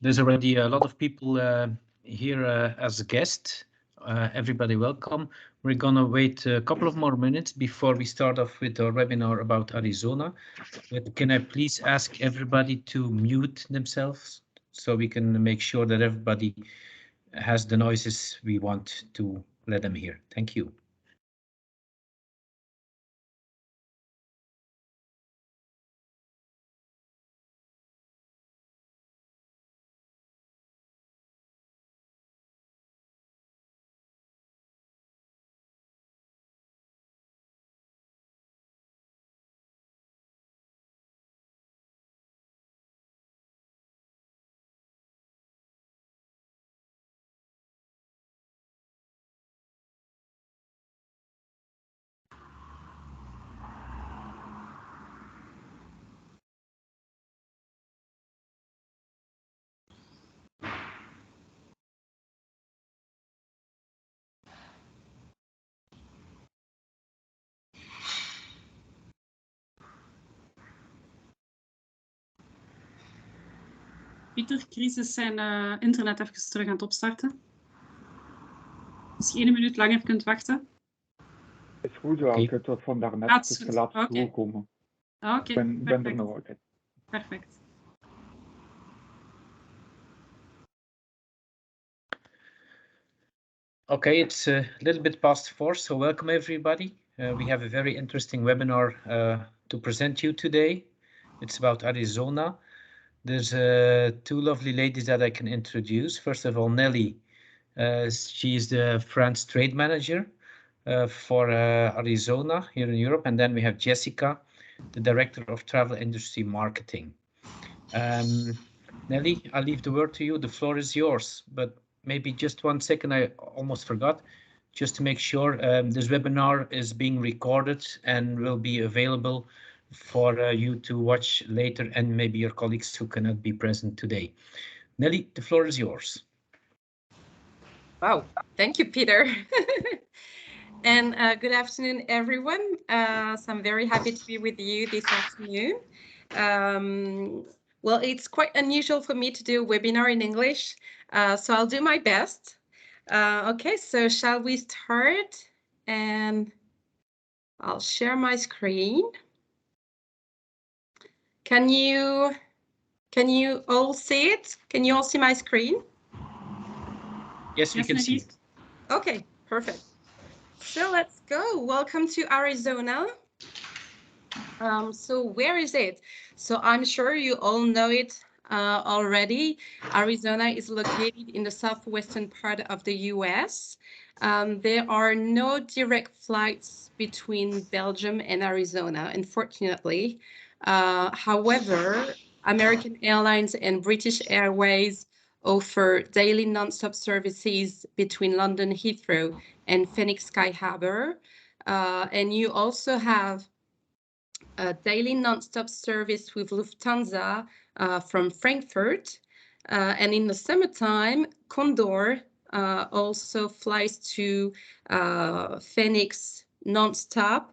There's already a lot of people here as a guest. Everybody welcome. We're gonna wait a couple of more minutes before we start off with our webinar about Arizona. But can I please ask everybody to mute themselves so we can make sure that everybody has the noises we want to let them hear. Thank you. Pieter, Chris is zijn internet even terug aan het opstarten. Als je 1 minuut langer kunt wachten. Is goed, ja. Ik heb dat van daarnet dus laten doorkomen. Oké, Ik ben er nog altijd. Perfect. Okay, it's a little bit past 4, so welcome everybody. We have a very interesting webinar to present you today. It's about Arizona. There's 2 lovely ladies that I can introduce. First of all, Nelly. She is the France trade manager for Arizona here in Europe. And then we have Jessica, the director of travel industry marketing. Nelly, I'll leave the word to you. The floor is yours, but maybe just 1 second, I almost forgot. Just to make sure, this webinar is being recorded and will be available for you to watch later, and maybe your colleagues who cannot be present today. Nelly, the floor is yours. Wow, thank you, Peter. And good afternoon, everyone. So I'm very happy to be with you this afternoon. Well, it's quite unusual for me to do a webinar in English, so I'll do my best. Okay, so shall we start? And I'll share my screen. Can you all see it? Can you all see my screen? Yes, we can see it. Okay, perfect. So let's go. Welcome to Arizona. So where is it? So I'm sure you all know it already. Arizona is located in the southwestern part of the US. There are no direct flights between Belgium and Arizona, unfortunately. However, American Airlines and British Airways offer daily non-stop services between London Heathrow and Phoenix Sky Harbor. And you also have a daily non-stop service with Lufthansa from Frankfurt. And in the summertime, Condor also flies to Phoenix non-stop,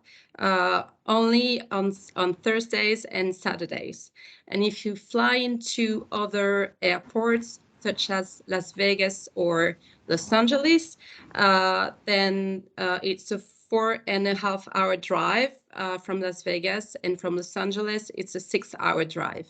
only on Thursdays and Saturdays. And if you fly into other airports, such as Las Vegas or Los Angeles, then it's a 4.5-hour drive from Las Vegas, and from Los Angeles, it's a 6-hour drive.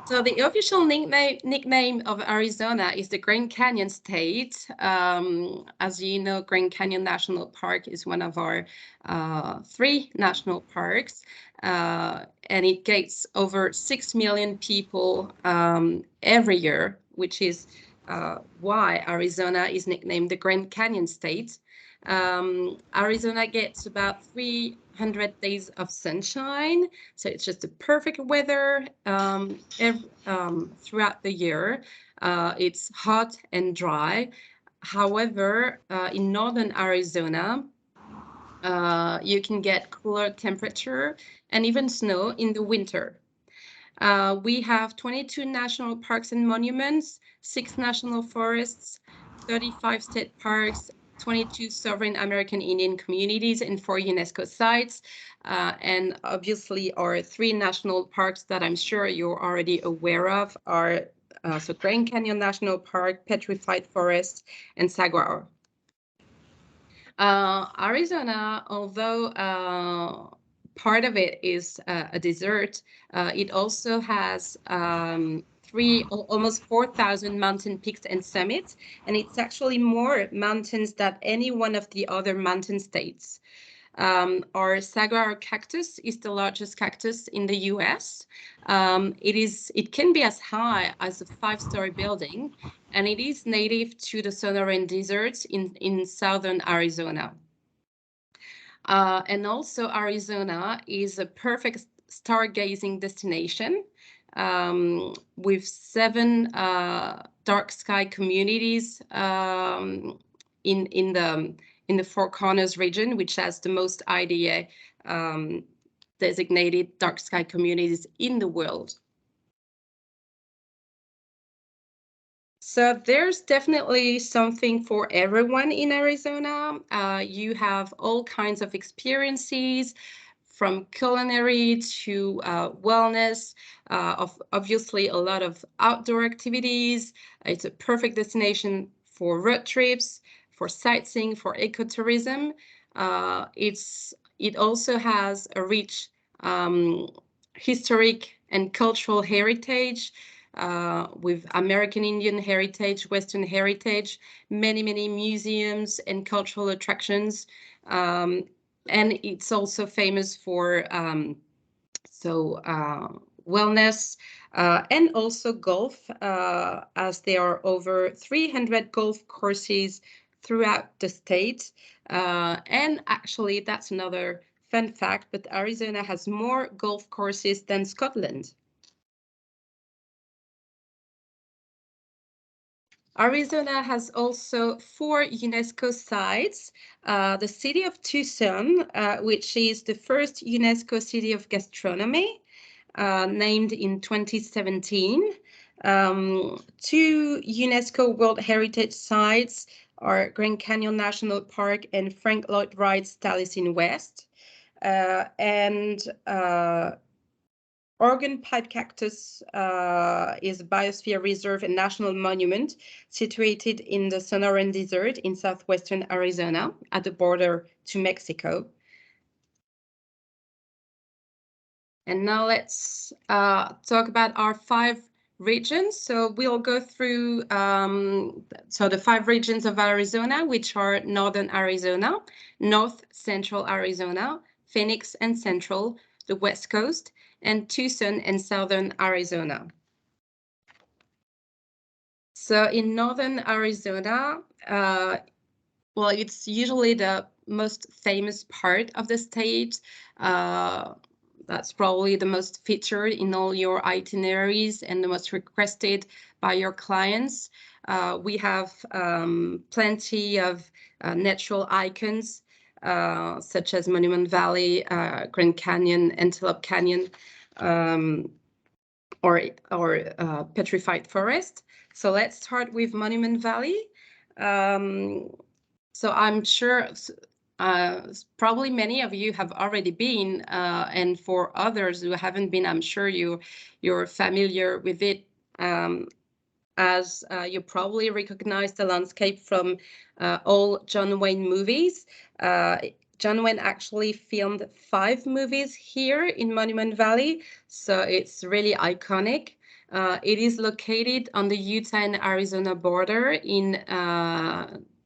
So the official nickname of Arizona is the Grand Canyon State. As you know, Grand Canyon National Park is one of our 3 national parks, and it gets over 6 million people every year, which is why Arizona is nicknamed the Grand Canyon State. Arizona gets about 300 days of sunshine, so it's just the perfect weather throughout the year. It's hot and dry. However, in northern Arizona, you can get cooler temperature and even snow in the winter. We have 22 national parks and monuments, 6 national forests, 35 state parks, 22 sovereign American Indian communities and 4 UNESCO sites. And obviously our 3 national parks that I'm sure you're already aware of are so Grand Canyon National Park, Petrified Forest, and Saguaro. Arizona, although part of it is a desert, it also has almost 4,000 mountain peaks and summits, and it's actually more mountains than any one of the other mountain states. Our saguaro cactus is the largest cactus in the US. It can be as high as a 5-story building, and it is native to the Sonoran deserts in southern Arizona. And also Arizona is a perfect stargazing destination with 7 dark sky communities in the Four Corners region, which has the most IDA designated dark sky communities in the world. So there's definitely something for everyone in Arizona. You have all kinds of experiences, from culinary to wellness, obviously a lot of outdoor activities. It's a perfect destination for road trips, for sightseeing, for ecotourism. It also has a rich historic and cultural heritage with American Indian heritage, Western heritage, many museums and cultural attractions. And it's also famous for wellness and also golf, as there are over 300 golf courses throughout the state. And actually, that's another fun fact, but Arizona has more golf courses than Scotland. Arizona has also 4 UNESCO sites. The city of Tucson, which is the first UNESCO city of gastronomy, named in 2017. 2 UNESCO World Heritage sites are Grand Canyon National Park and Frank Lloyd Wright's Taliesin West. And Oregon Pipe Cactus is a biosphere reserve and national monument situated in the Sonoran Desert in southwestern Arizona at the border to Mexico. And now let's talk about our 5 regions. So we'll go through the 5 regions of Arizona, which are Northern Arizona, North Central Arizona, Phoenix and Central, the West Coast, and Tucson and Southern Arizona. So in Northern Arizona, well, it's usually the most famous part of the state. That's probably the most featured in all your itineraries and the most requested by your clients. We have plenty of natural icons, such as Monument Valley, Grand Canyon, Antelope Canyon, or Petrified Forest. So let's start with Monument Valley. So I'm sure probably many of you have already been, and for others who haven't been, I'm sure you're familiar with it, as you probably recognize the landscape from all John Wayne movies. John Wayne actually filmed 5 movies here in Monument Valley, so it's really iconic. It is located on the Utah and Arizona border in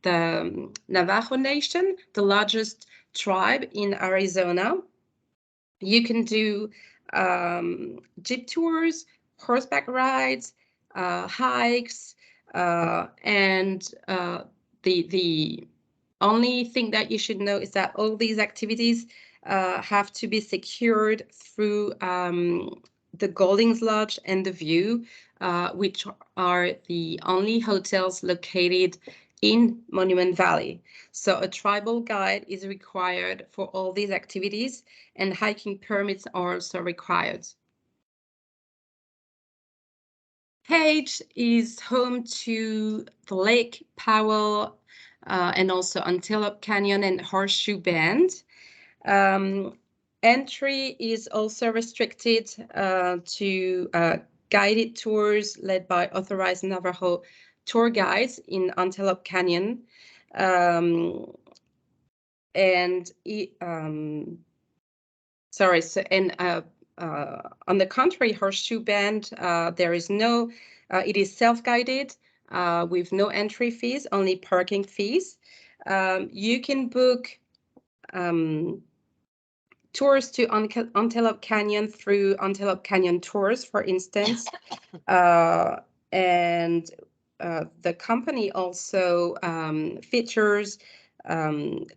the Navajo Nation, the largest tribe in Arizona. You can do jeep tours, horseback rides, hikes, and the only thing that you should know is that all these activities have to be secured through the Goldings Lodge and the View, which are the only hotels located in Monument Valley. So a tribal guide is required for all these activities, and hiking permits are also required. Page is home to the Lake Powell and also Antelope Canyon and Horseshoe Bend. Entry is also restricted to guided tours led by authorized Navajo tour guides in Antelope Canyon. On the contrary, Horseshoe Bend, there is no, it is self-guided with no entry fees, only parking fees. You can book tours to Antelope Canyon through Antelope Canyon Tours, for instance. And the company also features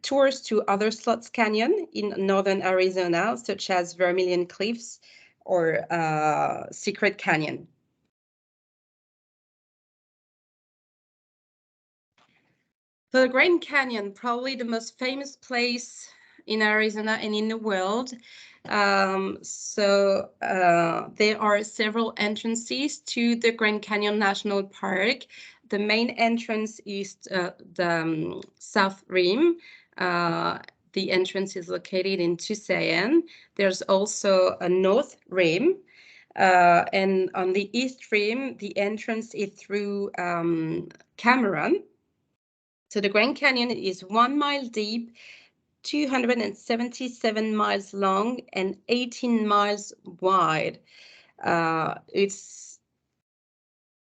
tours to other slots canyon in northern Arizona, such as Vermilion Cliffs or Secret Canyon. The Grand Canyon, probably the most famous place in Arizona and in the world. There are several entrances to the Grand Canyon National Park. The main entrance is the South Rim. The entrance is located in Tusayan. There's also a North Rim. And on the East Rim, the entrance is through Cameron. So the Grand Canyon is 1 mile deep, 277 miles long, and 18 miles wide. It's,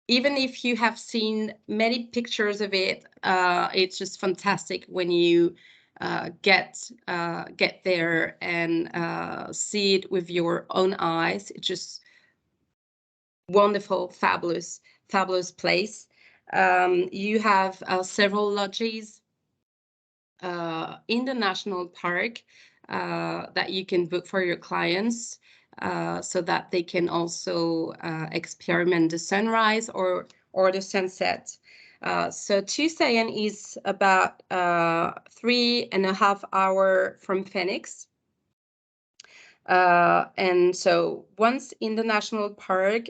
even if you have seen many pictures of it, it's just fantastic when you get there and see it with your own eyes. It's just wonderful, fabulous place. You have several lodges in the national park that you can book for your clients so that they can also experiment the sunrise or the sunset. So Tusayan is about 3.5 hours from Phoenix. And so once in the national park,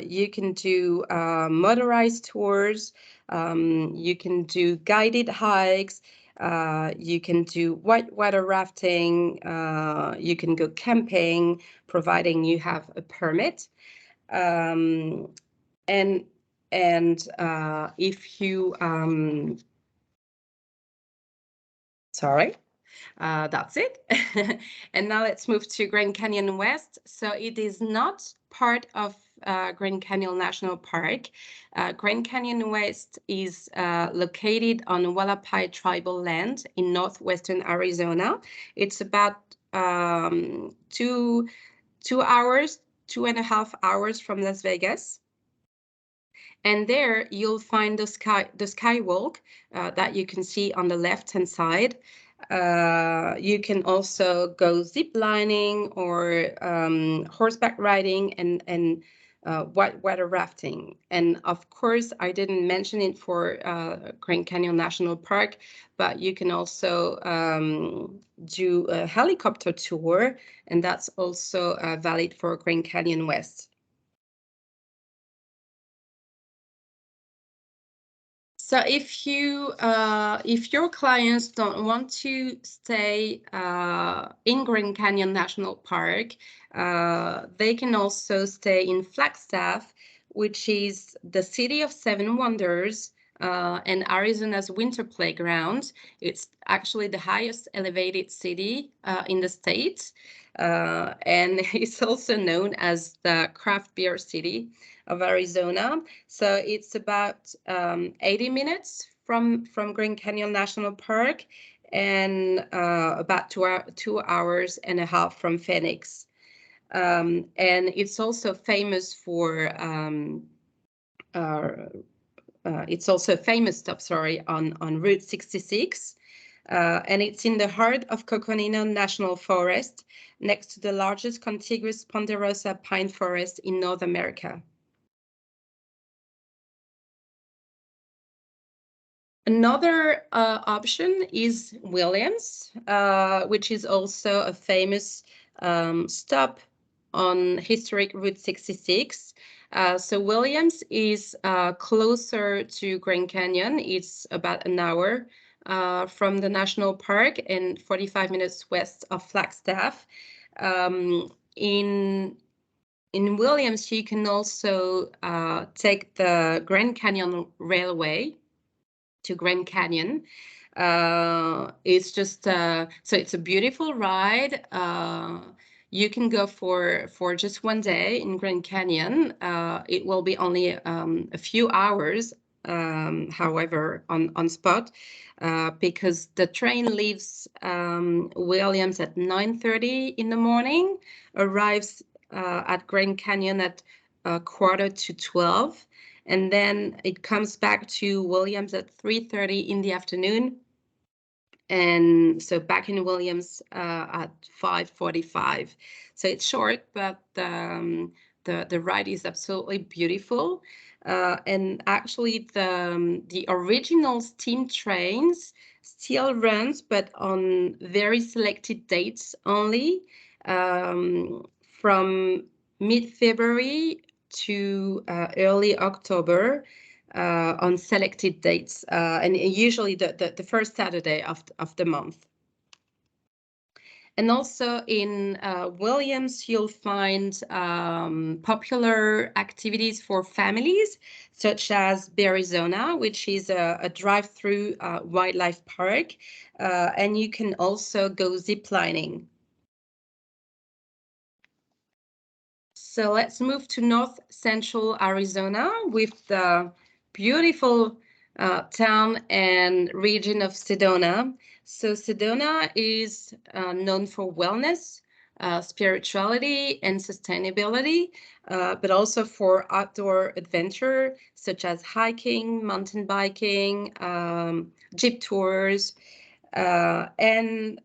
you can do motorized tours, you can do guided hikes, you can do whitewater rafting, you can go camping, providing you have a permit. If you, sorry. That's it. And now let's move to Grand Canyon West. So it is not part of Grand Canyon National Park. Grand Canyon West is located on Wallapai tribal land in northwestern Arizona. It's about 2.5 hours from Las Vegas. And there you'll find the skywalk that you can see on the left-hand side. You can also go zip lining or horseback riding and whitewater rafting. And of course, I didn't mention it for Grand Canyon National Park, but you can also do a helicopter tour, and that's also valid for Grand Canyon West. So if your clients don't want to stay in Grand Canyon National Park, they can also stay in Flagstaff, which is the city of seven wonders and Arizona's winter playground. It's actually the highest elevated city in the state, and it's also known as the craft beer city of Arizona. So it's about 80 minutes from Grand Canyon National Park and about 2.5 hours from Phoenix. And it's also famous for it's also a famous stop, on Route 66. And it's in the heart of Coconino National Forest, next to the largest contiguous ponderosa pine forest in North America. Another option is Williams, which is also a famous stop on historic Route 66. So Williams is closer to Grand Canyon. It's about an hour from the national park and 45 minutes west of Flagstaff. In Williams, you can also take the Grand Canyon Railway to Grand Canyon. It's just so it's a beautiful ride. You can go for just one day in Grand Canyon. It will be only a few hours, however, on spot, because the train leaves Williams at 9:30 in the morning, arrives at Grand Canyon at 11:45. And then it comes back to Williams at 3:30 in the afternoon. And so back in Williams at 5:45. So it's short, but the ride is absolutely beautiful. And actually the original steam trains still runs, but on very selected dates only, from mid-February to early October on selected dates, and usually the first Saturday of the month. And also in Williams, you'll find popular activities for families, such as Arizona, which is a drive-through wildlife park, and you can also go ziplining. So let's move to north central Arizona with the beautiful town and region of Sedona. So Sedona is known for wellness, spirituality, and sustainability, but also for outdoor adventure, such as hiking, mountain biking, jeep tours. And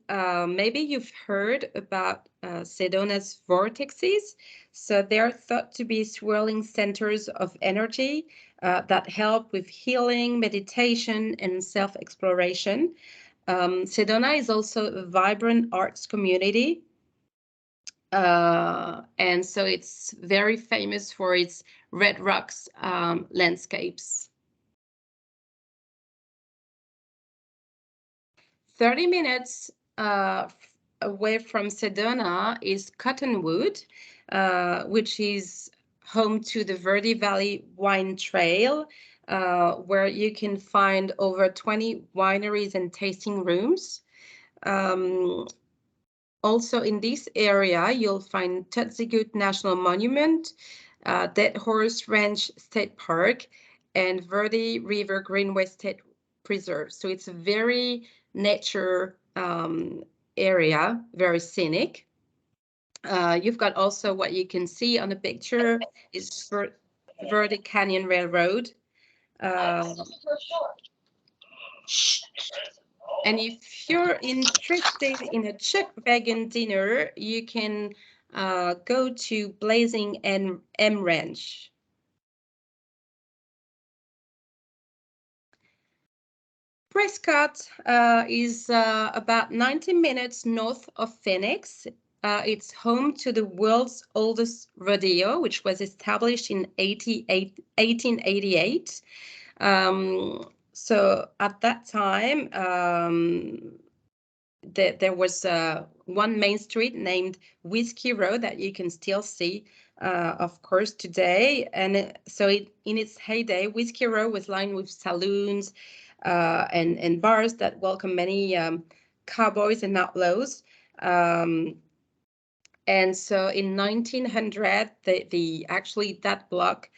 maybe you've heard about Sedona's vortexes. So they're thought to be swirling centers of energy that help with healing, meditation, and self-exploration. Sedona is also a vibrant arts community. And so it's very famous for its red rocks landscapes. 30 minutes away from Sedona is Cottonwood, which is home to the Verde Valley Wine Trail, where you can find over 20 wineries and tasting rooms. Also in this area, you'll find Tutzigoot National Monument, Dead Horse Ranch State Park, and Verde River Greenway State Preserve. So it's a very nature area, very scenic. You've got also what you can see on the picture is Verde Canyon Railroad. And if you're interested in a chuck wagon dinner, you can go to Blazing M Ranch. Prescott is about 90 minutes north of Phoenix. It's home to the world's oldest rodeo, which was established in 1888. So at that time, there was one main street named Whiskey Road that you can still see, of course, today. And so in its heyday, Whiskey Road was lined with saloons and bars that welcome many cowboys and outlaws. And so in 1900, actually that block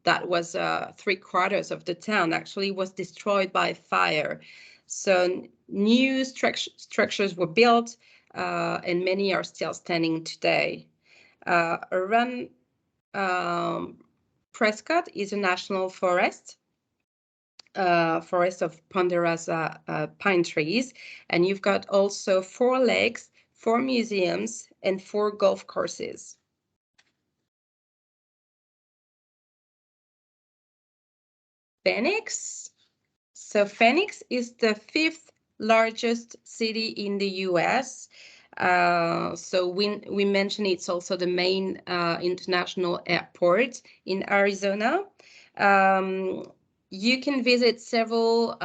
that was 3/4 of the town actually was destroyed by fire. So new structures were built, and many are still standing today. Around Prescott is a national forest. Forest of ponderosa pine trees, and you've got also 4 lakes, 4 museums, and 4 golf courses. Phoenix. So Phoenix is the 5th largest city in the US. So we mentioned it's also the main international airport in Arizona. You can visit several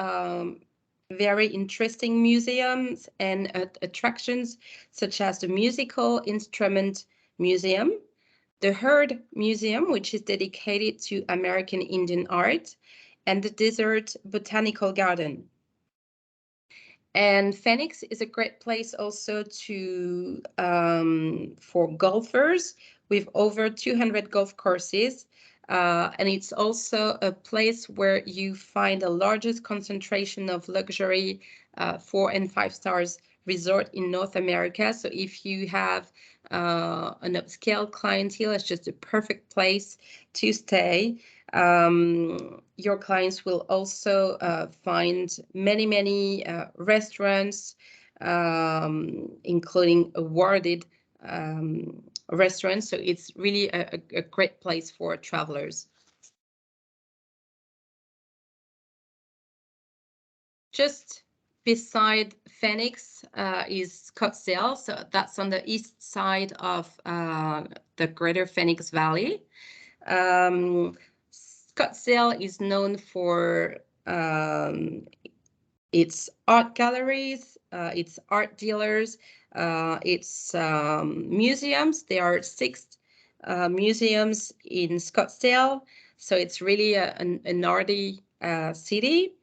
very interesting museums and attractions, such as the Musical Instrument Museum, the Heard Museum, which is dedicated to American Indian art, and the Desert Botanical Garden. And Phoenix is a great place also to for golfers with over 200 golf courses. And it's also a place where you find the largest concentration of luxury 4 and 5 stars resort in North America. So if you have an upscale clientele, it's just a perfect place to stay. Your clients will also find many restaurants, including awarded restaurants. So it's really a great place for travelers. Just beside Phoenix is Scottsdale. So that's on the east side of the greater Phoenix Valley. Scottsdale is known for its art galleries, its art dealers, its museums. There are 6 museums in Scottsdale, so it's really an arty city.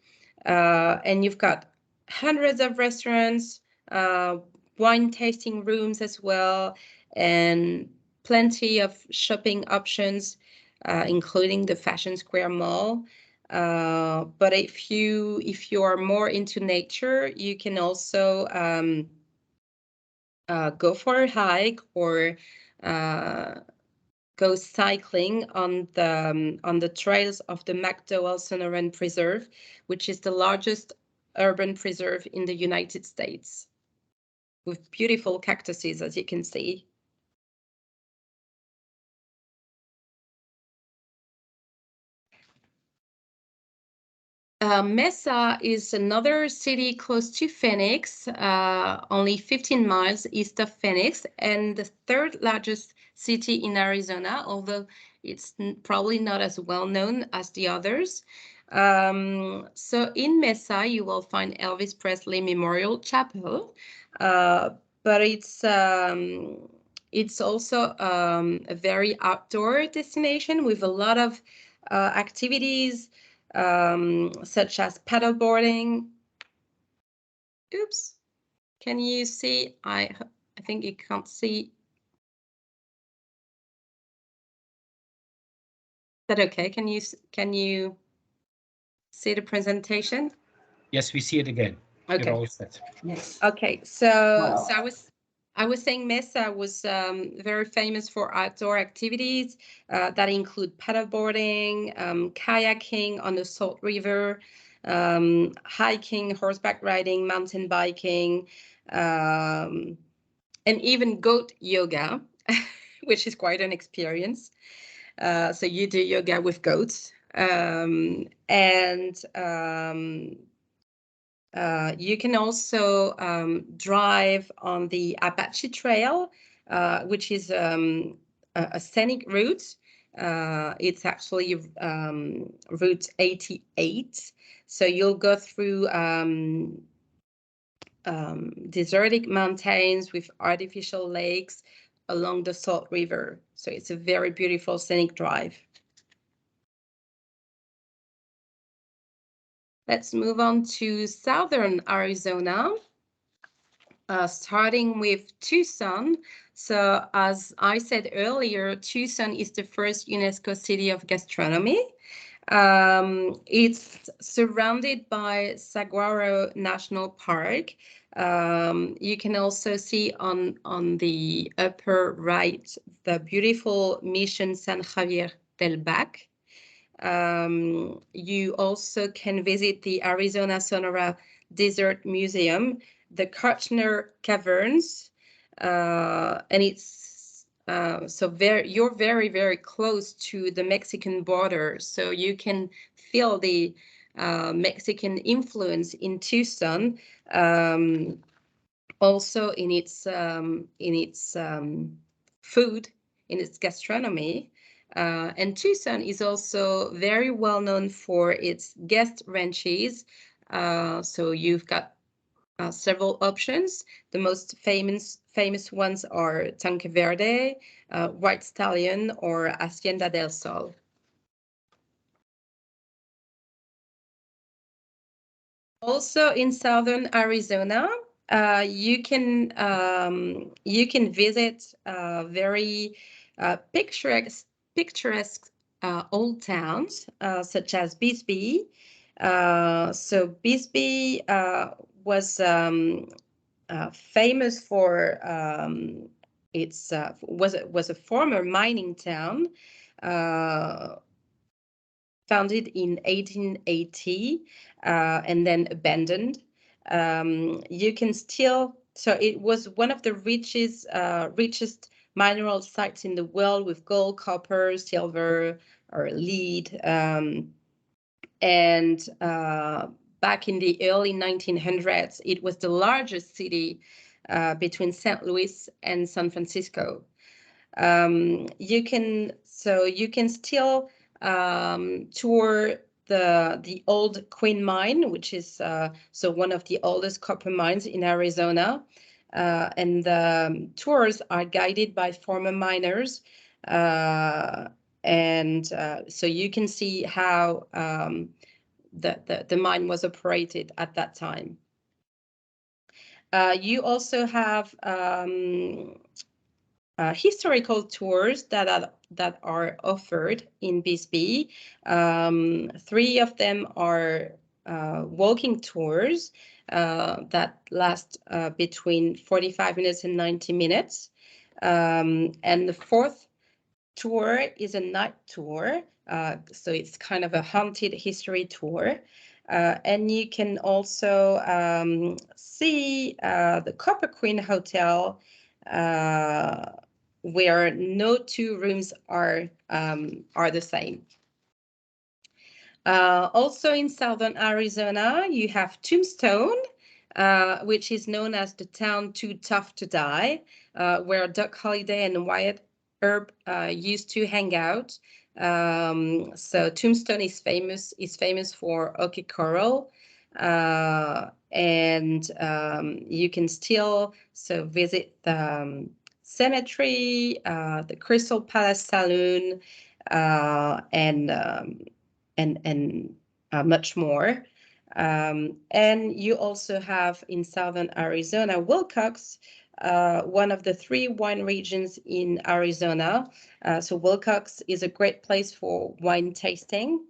And you've got hundreds of restaurants, wine tasting rooms as well, and plenty of shopping options, including the Fashion Square Mall. But if you are more into nature, you can also go for a hike or go cycling on the trails of the McDowell Sonoran Preserve, which is the largest urban preserve in the United States, with beautiful cactuses, as you can see. Mesa is another city close to Phoenix, only 15 miles east of Phoenix, and the 3rd largest city in Arizona, although it's probably not as well known as the others. So in Mesa, you will find Elvis Presley Memorial Chapel, but it's also a very outdoor destination with a lot of activities, such as paddleboarding. Oops, can you see? I think you can't see. Is that okay? Can you see the presentation? Yes, we see it again. Okay. You're all set. Yes. Okay, so I was saying Mesa was very famous for outdoor activities that include paddleboarding, kayaking on the Salt River, hiking, horseback riding, mountain biking, and even goat yoga, which is quite an experience. So you do yoga with goats, you can also drive on the Apache Trail, which is a scenic route. It's actually Route 88. So you'll go through desertic mountains with artificial lakes along the Salt River. So it's a very beautiful scenic drive. Let's move on to southern Arizona, starting with Tucson. So as I said earlier, Tucson is the first UNESCO city of gastronomy. It's surrounded by Saguaro National Park. You can also see on the upper right the beautiful Mission San Javier del Bac. You also can visit the Arizona Sonora Desert Museum, the Kirchner Caverns, and it's you're very, very close to the Mexican border, so you can feel the Mexican influence in Tucson. also in its food, in its gastronomy. And Tucson is also very well known for its guest ranches. So you've got several options. The most famous ones are Tanque Verde, White Stallion, or Hacienda del Sol. Also in southern Arizona, you can visit very picturesque old towns such as Bisbee. So Bisbee was famous for was a former mining town. Founded in 1880 and then abandoned. You can still, so it was one of the richest mineral sites in the world with gold, copper, silver, or lead. And back in the early 1900s, it was the largest city between St. Louis and San Francisco. You can still tour the old Queen Mine, which is so one of the oldest copper mines in Arizona, and the tours are guided by former miners, and so you can see how the mine was operated at that time. You also have historical tours that are offered in Bisbee. 3 of them are walking tours that last between 45 minutes and 90 minutes. And the 4th tour is a night tour. So it's kind of a haunted history tour. And you can also see the Copper Queen Hotel, where no 2 rooms are the same. Also in southern Arizona, you have Tombstone, which is known as the town too tough to die, where Doc Holliday and Wyatt Earp used to hang out. So Tombstone is famous for Oki coral, and you can still visit the cemetery, the Crystal Palace Saloon, and much more. And you also have in southern Arizona, Willcox, one of the 3 wine regions in Arizona. So Willcox is a great place for wine tasting.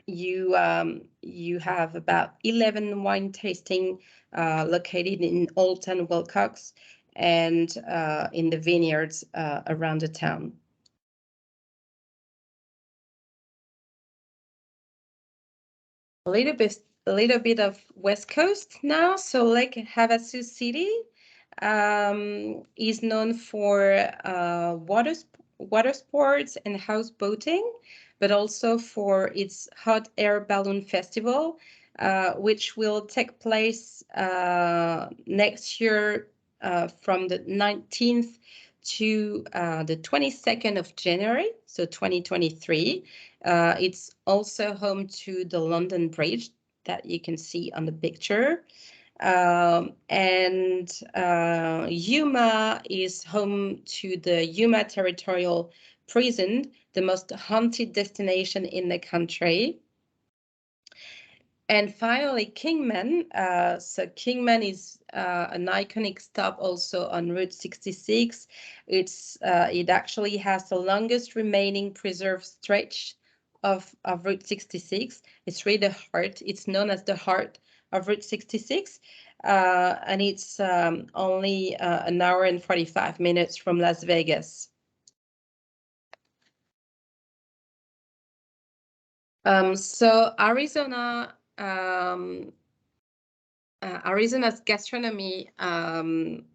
You have about 11 wine tasting located in Old Town Willcox and in the vineyards around the town. A little bit of West Coast now. So Lake Havasu City is known for water sports and houseboating, but also for its hot air balloon festival, which will take place next year from the 19th to the 22nd of January, so 2023. It's also home to the London Bridge that you can see on the picture. And Yuma is home to the Yuma Territorial Prison, the most haunted destination in the country. And finally, Kingman. So Kingman is an iconic stop also on Route 66. It actually has the longest remaining preserved stretch of Route 66. It's really the heart. It's known as the heart of Route 66. And it's only an hour and 45 minutes from Las Vegas. So Arizona's gastronomy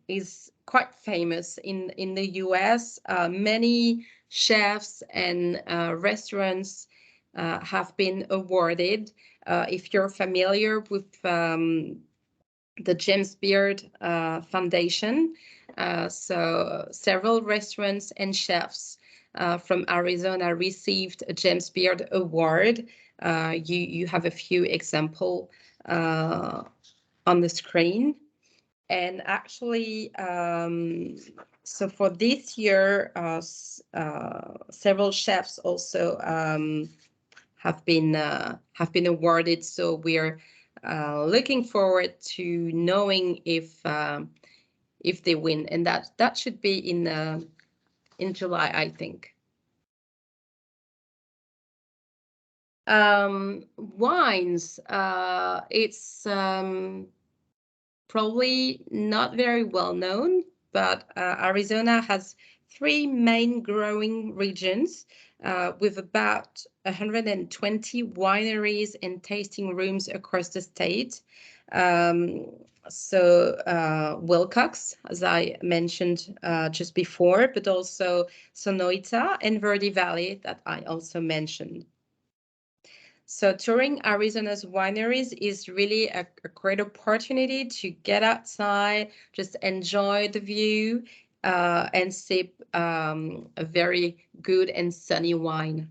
is quite famous in the US. Many chefs and restaurants have been awarded. If you're familiar with the James Beard Foundation. So several restaurants and chefs from Arizona received a James Beard Award. You have a few examples on the screen. And actually, so for this year, several chefs also have been awarded. So we're looking forward to knowing if they win, and that should be in July, I think. Wines. It's probably not very well known, but Arizona has 3 main growing regions with about 120 wineries and tasting rooms across the state. Wilcox, as I mentioned just before, but also Sonoita and Verde Valley that I also mentioned. So touring Arizona's wineries is really a great opportunity to get outside, just enjoy the view, and sip a very good and sunny wine.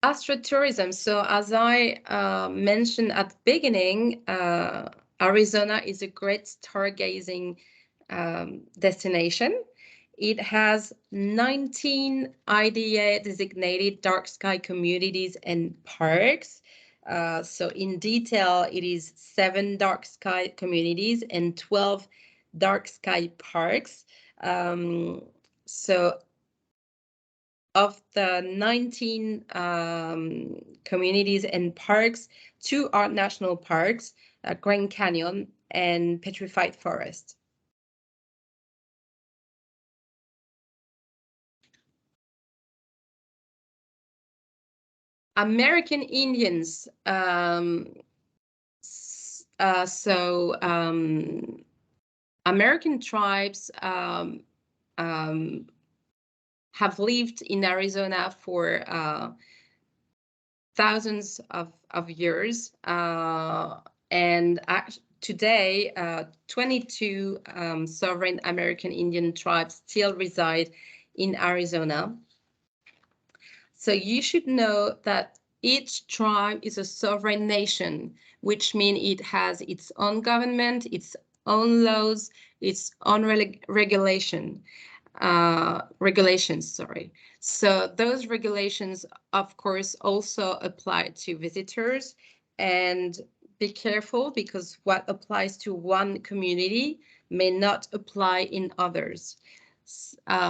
Astrotourism. So as I mentioned at the beginning, Arizona is a great stargazing destination. It has 19 IDA designated dark sky communities and parks. So in detail, it is 7 dark sky communities and 12 dark sky parks. So of the 19 communities and parks, 2 are national parks, Grand Canyon and Petrified Forest. American Indians. American tribes have lived in Arizona for thousands of years. And today, 22 sovereign American Indian tribes still reside in Arizona. So you should know that each tribe is a sovereign nation, which means it has its own government, its own laws, its own regulations. So those regulations, of course, also apply to visitors. And be careful, because what applies to one community may not apply in others.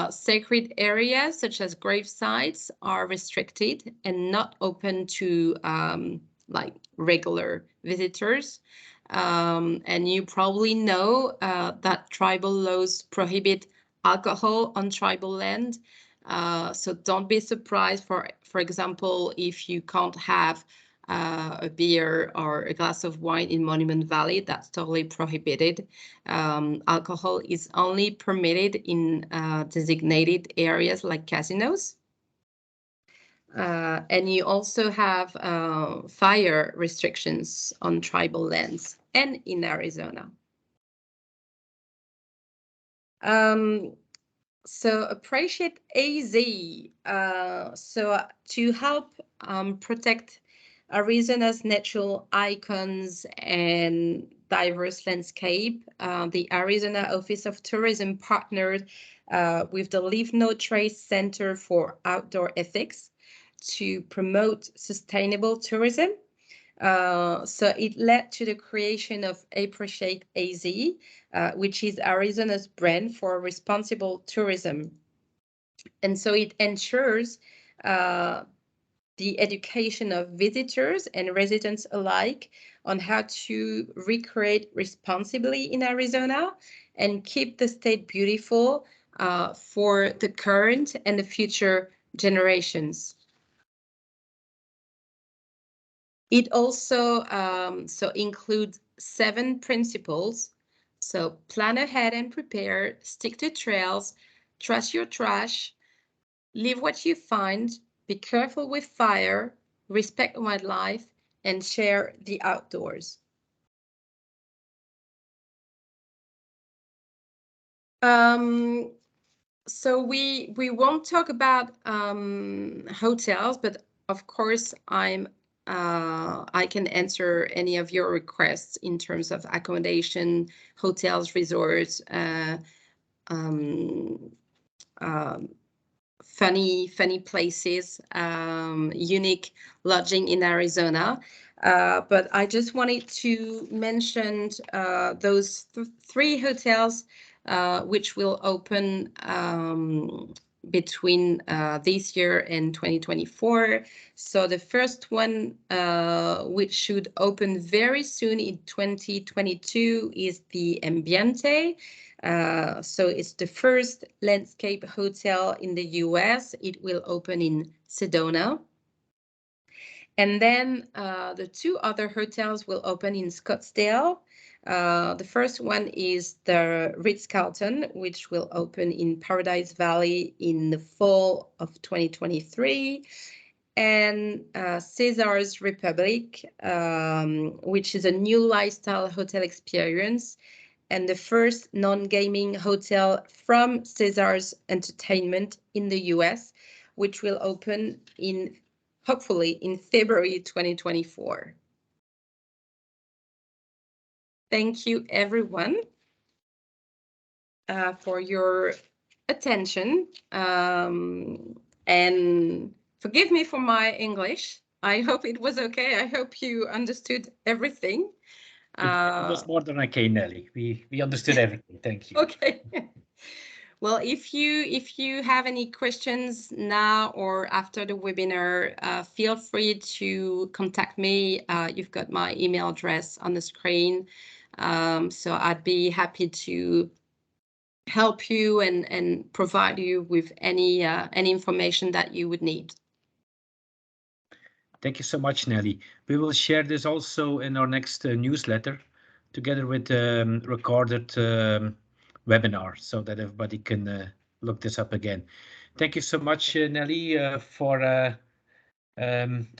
Sacred areas such as grave sites are restricted and not open to like regular visitors. And you probably know that tribal laws prohibit alcohol on tribal land. So don't be surprised, for example, if you can't have a beer or a glass of wine in Monument Valley. That's totally prohibited. Alcohol is only permitted in designated areas like casinos. And you also have fire restrictions on tribal lands and in Arizona. So appreciate AZ. So to help protect Arizona's natural icons and diverse landscape, the Arizona Office of Tourism partnered with the Leave No Trace Center for Outdoor Ethics to promote sustainable tourism. So it led to the creation of Appreciate AZ, which is Arizona's brand for responsible tourism. And so it ensures the education of visitors and residents alike on how to recreate responsibly in Arizona and keep the state beautiful for the current and the future generations. It also includes 7 principles. So plan ahead and prepare, stick to trails, trust your trash, leave what you find, be careful with fire, respect wildlife, and share the outdoors. So we won't talk about hotels, but of course I can answer any of your requests in terms of accommodation, hotels, resorts, funny places, unique lodging in Arizona. But I just wanted to mention those three hotels which will open between this year and 2024. So the first one, which should open very soon in 2022, is the Ambiente. So it's the first landscape hotel in the US. It will open in Sedona. And then the two other hotels will open in Scottsdale. The first one is the Ritz-Carlton, which will open in Paradise Valley in the fall of 2023. And Caesar's Republic, which is a new lifestyle hotel experience and the first non-gaming hotel from Caesar's Entertainment in the US, which will open hopefully in February 2024. Thank you, everyone, for your attention. And forgive me for my English. I hope it was okay. I hope you understood everything. It was more than okay, Nelly. We understood everything. Thank you. Okay. Well, if you have any questions now or after the webinar, feel free to contact me. You've got my email address on the screen. So I'd be happy to help you and provide you with any information that you would need. Thank you so much, Nelly. We will share this also in our next newsletter together with recorded webinar so that everybody can look this up again. Thank you so much, Nelly, for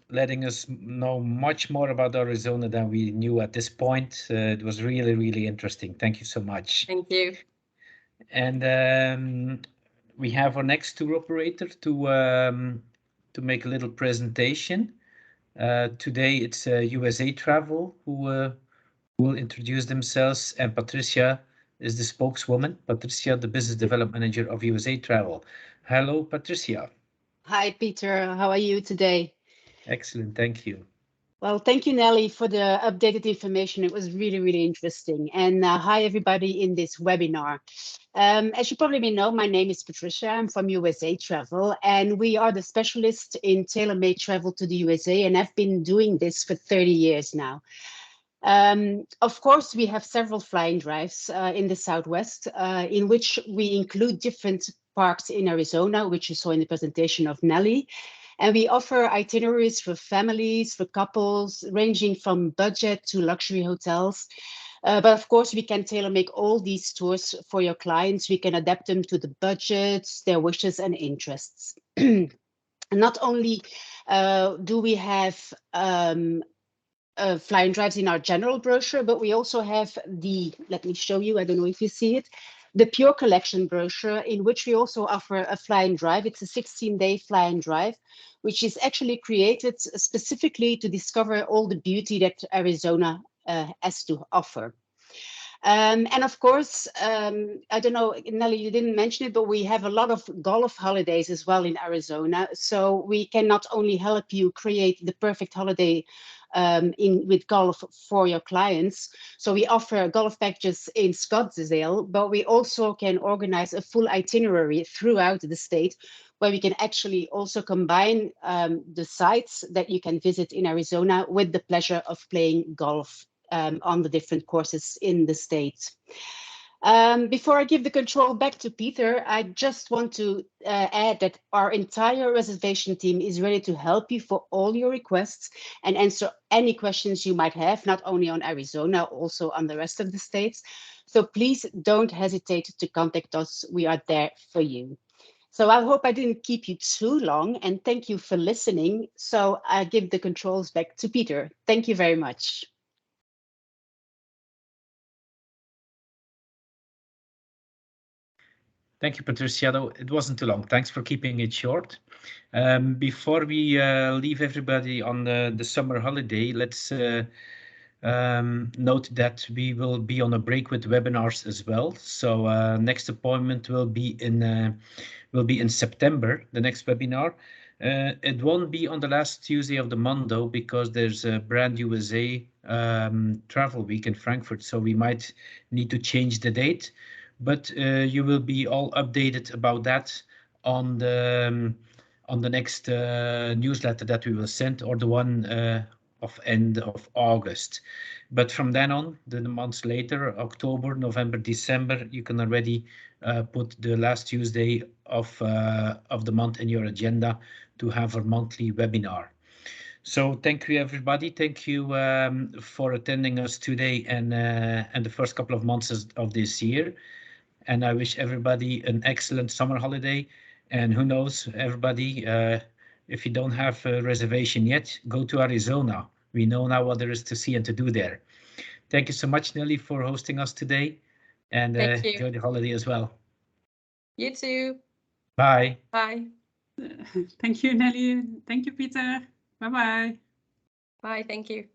letting us know much more about Arizona than we knew at this point. It was really, really interesting. Thank you so much. Thank you. And we have our next tour operator to make a little presentation. Today it's USA Travel who will introduce themselves, and Patricia is the spokeswoman. Patricia, the business development manager of USA Travel. Hello, Patricia. Hi, Peter. How are you today? Excellent, thank you. Well, thank you, Nelly, for the updated information. It was really, really interesting. And hi, everybody in this webinar. As you probably know, my name is Patricia. I'm from USA Travel, and we are the specialist in tailor-made travel to the USA, and I've been doing this for 30 years now. Of course, we have several flying drives in the Southwest, in which we include different parks in Arizona, which you saw in the presentation of Nelly. And we offer itineraries for families, for couples, ranging from budget to luxury hotels. But of course, we can tailor make all these tours for your clients. We can adapt them to the budgets, their wishes and interests. Not only do we have flying drives in our general brochure, but we also have let me show you, I don't know if you see it, the Pure Collection brochure, in which we also offer a flying drive. It's a 16-day flying drive, which is actually created specifically to discover all the beauty that Arizona has to offer. And of course, I don't know, Nelly, you didn't mention it, but we have a lot of golf holidays as well in Arizona. So we can not only help you create the perfect holiday with golf for your clients. So we offer golf packages in Scottsdale, but we also can organize a full itinerary throughout the state where we can actually also combine the sites that you can visit in Arizona with the pleasure of playing golf on the different courses in the state. Before I give the control back to Peter, I just want to add that our entire reservation team is ready to help you for all your requests and answer any questions you might have, not only on Arizona, also on the rest of the states. So please don't hesitate to contact us. We are there for you. So I hope I didn't keep you too long, and thank you for listening. So I give the controls back to Peter. Thank you very much. Thank you, Patricia. It wasn't too long. Thanks for keeping it short. Before we leave everybody on the summer holiday, let's note that we will be on a break with webinars as well. So next appointment will be in September, the next webinar. It won't be on the last Tuesday of the month though, because there's a brand USA travel week in Frankfurt, so we might need to change the date. But you will be all updated about that on the next newsletter that we will send, or the one of end of August. But from then on, the months later, October, November, December, you can already put the last Tuesday of the month in your agenda to have a monthly webinar. So thank you, everybody. Thank you for attending us today and the first couple of months of this year. And I wish everybody an excellent summer holiday. And who knows, everybody, if you don't have a reservation yet, go to Arizona. We know now what there is to see and to do there. Thank you so much, Nelly, for hosting us today. And enjoy the holiday as well. You too. Bye. Bye. Thank you, Nelly. Thank you, Peter. Bye-bye. Bye, thank you.